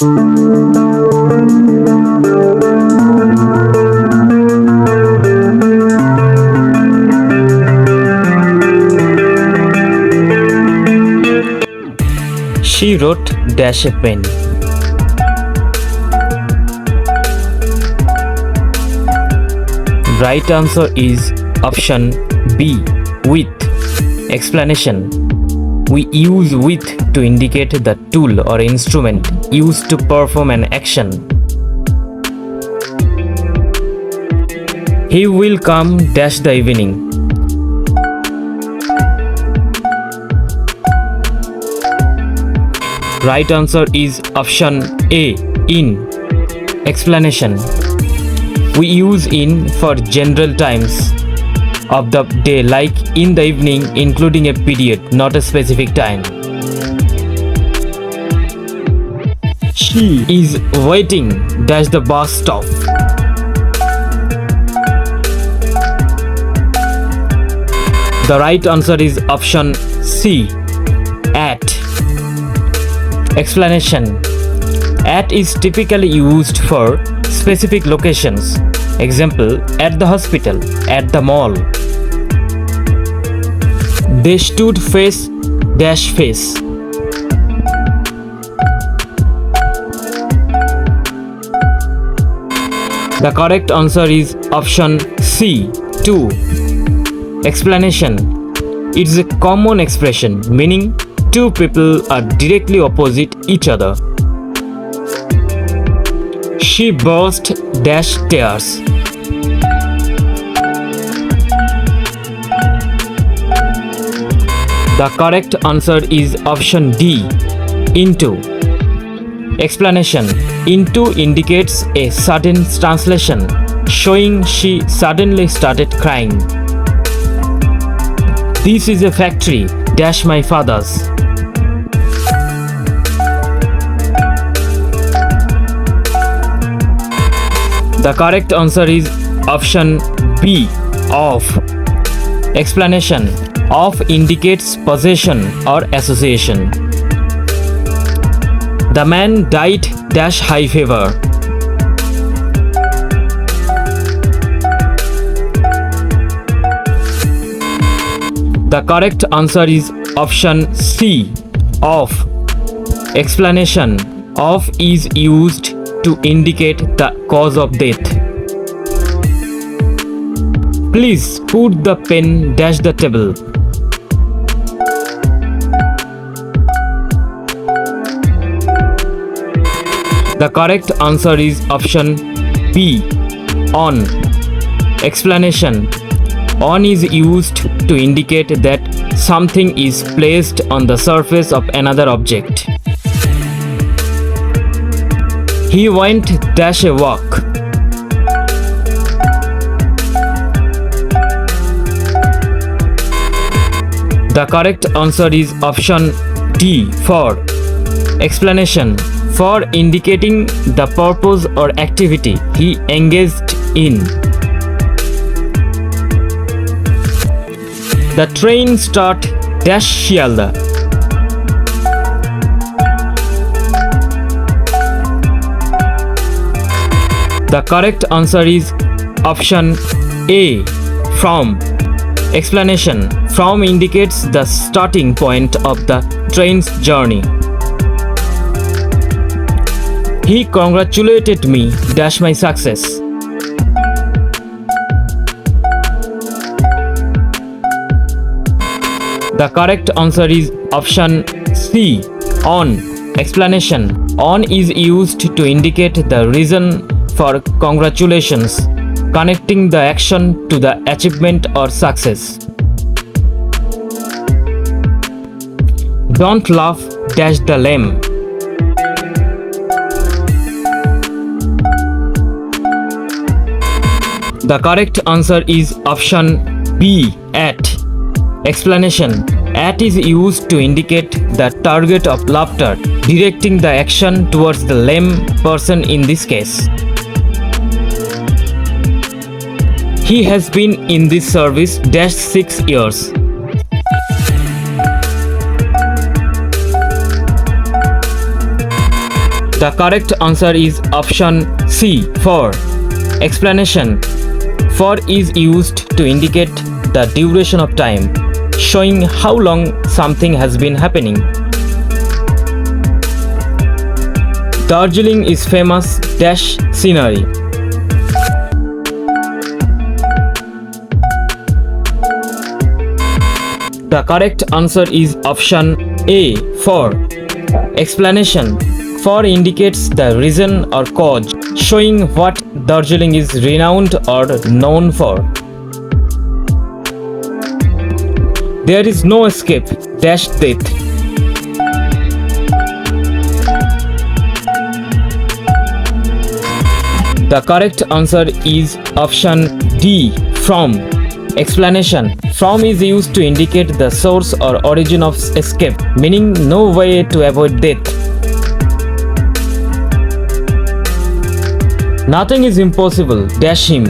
She wrote dash a pen. Right answer is option B, with. Explanation. We use with to indicate the tool or instrument used to perform an action. He will come dash the evening. Right answer is option A, in. Explanation. We use in for general times of the day, like in the evening, including a period, not a specific time. She is waiting dash the bus stop. The right answer is option C, at. Explanation. At is typically used for specific locations. Example, at the hospital, at the mall. They stood face dash face. The correct answer is option C, 2. Explanation. It is a common expression meaning two people are directly opposite each other. She burst dash tears. The correct answer is option D, into. Explanation. Into indicates a sudden translation, showing she suddenly started crying. This is a factory dash my father's. The correct answer is option B, of. Explanation. Of indicates possession or association. The man died dash high fever. The correct answer is option C, of. Explanation. Of is used to indicate the cause of death. Please put the pen dash the table. The correct answer is option B, on. Explanation. On is used to indicate that something is placed on the surface of another object. He went dash a walk. The correct answer is option D, for. Explanation. For indicating the purpose or activity he engaged in. The train start dash Shialda. The correct answer is option A, from. Explanation. From indicates the starting point of the train's journey. He congratulated me dash my success. The correct answer is option C, on. Explanation. On is used to indicate the reason for congratulations, connecting the action to the achievement or success. Don't laugh dash the lame. The correct answer is option B, at. Explanation. At is used to indicate the target of laughter, directing the action towards the lame person in this case. He has been in this service dash 6 years. The correct answer is option C, for. Explanation. For is used to indicate the duration of time, showing how long something has been happening. Darjeeling is famous dash scenery. The correct answer is option A, for. Explanation. For indicates the reason or cause, showing what Darjeeling is renowned or known for. There is no escape dash death. The correct answer is option D, from. Explanation. From is used to indicate the source or origin of escape, meaning no way to avoid death. Nothing is impossible dash him.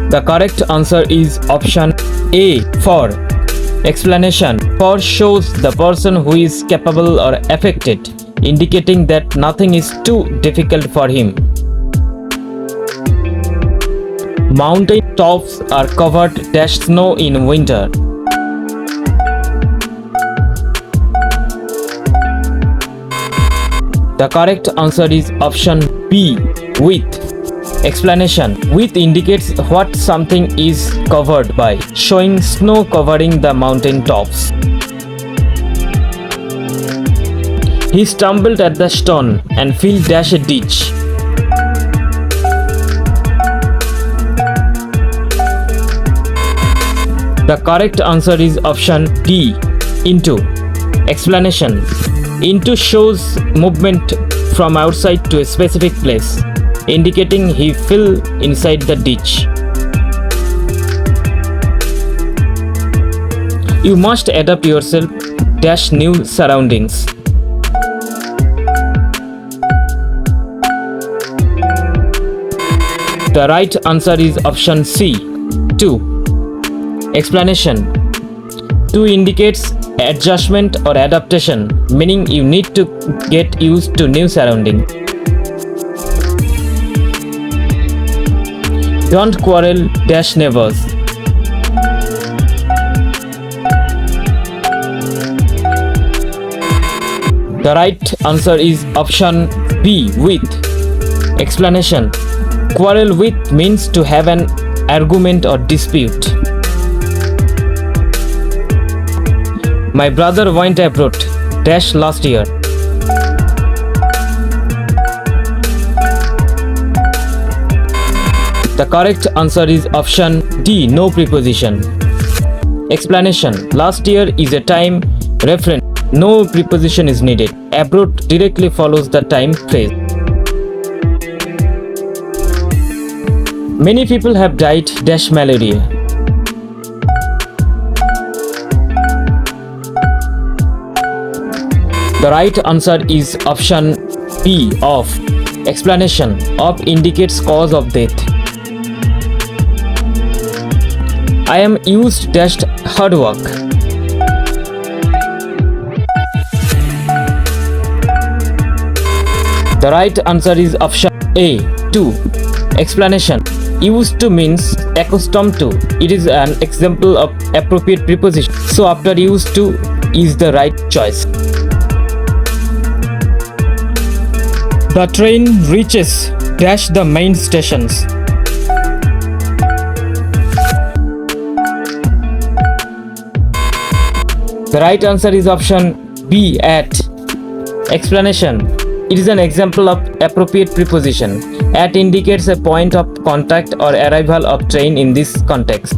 The correct answer is option A, for. Explanation. For shows the person who is capable or affected, indicating that nothing is too difficult for him. Mountain tops are covered dash snow in winter. The correct answer is option B, with. Explanation. With indicates what something is covered by, showing snow covering the mountain tops. He stumbled at the stone and fell dash a ditch. The correct answer is option D, into. Explanation. Into shows movement from outside to a specific place, indicating he fell inside the ditch. You must adapt yourself dash new surroundings. The right answer is option C, to. Explanation. To indicates adjustment or adaptation, meaning you need to get used to new surroundings. Don't quarrel dash neighbors. The right answer is option B, with. Explanation. Quarrel with means to have an argument or dispute. My brother went abroad dash last year. The correct answer is option D, no preposition. Explanation. Last year is a time reference. No preposition is needed. Abroad directly follows the time phrase. Many people have died dash malaria. The right answer is option B, of. Explanation. Of indicates cause of death. I am used dash hard work. The right answer is option A, to. Explanation. Used to means accustomed to. It is an example of appropriate preposition. So after used to is the right choice. The train reaches dash the main stations. The right answer is option B, at. Explanation. It is an example of appropriate preposition. At indicates a point of contact or arrival of train in this context.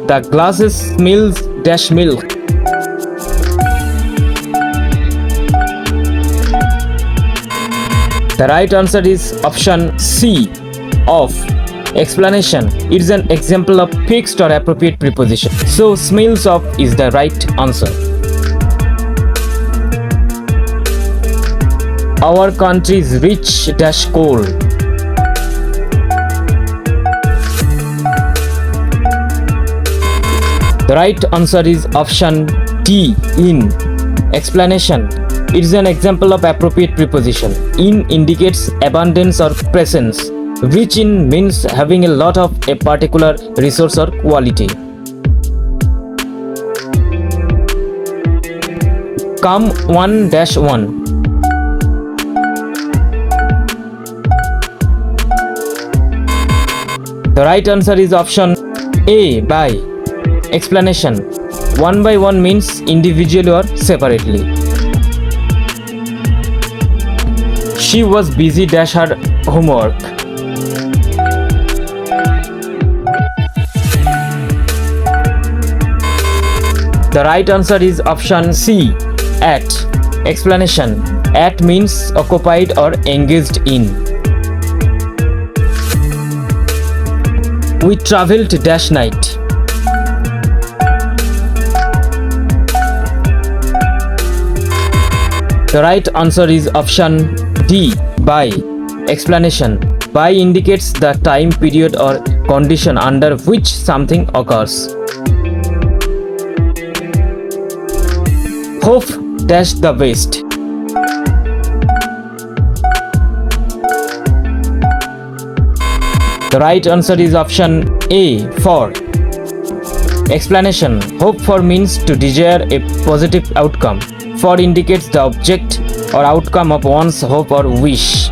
The glasses smells dash milk. The right answer is option C, of. Explanation. It is an example of fixed or appropriate preposition. So smells of is the right answer. Our country is rich dash coal. The right answer is option D, in. Explanation. It is an example of appropriate preposition. In indicates abundance or presence. Rich in means having a lot of a particular resource or quality. Come 1-1. The right answer is option A, by. Explanation. 1 by 1 means individually or separately. She was busy dash her homework. The right answer is option C, at. Explanation. At means occupied or engaged in. We traveled dash night. The right answer is option D, by. Explanation. By indicates the time period or condition under which something occurs. Hope dash the best. The right answer is option A, for. Explanation. Hope for means to desire a positive outcome. For indicates the object or outcome of one's hope or wish.